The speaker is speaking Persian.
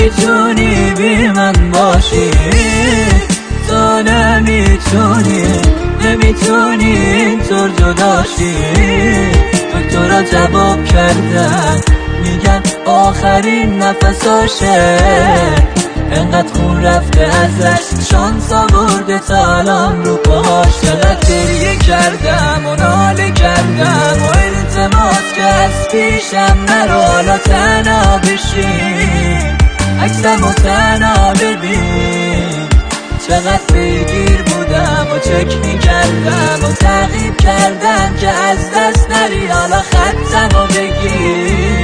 نمیتونی بی من باشی، تو نمیتونی اینطور جداشی. دکترها جواب کردن میگن آخرین نفساشه، انقدر خون رفته ازش شانس آورده تا الان رو پاهاش. چقدر گریه کردم و ناله کردم و التماس که از پیشم نرو، حالا تنها بشین عکسم و تنها ببین. چقدر پیگیر بودم و چک میکردم و تعقیب کردم که از دست نری، حالا خطم و بگیر.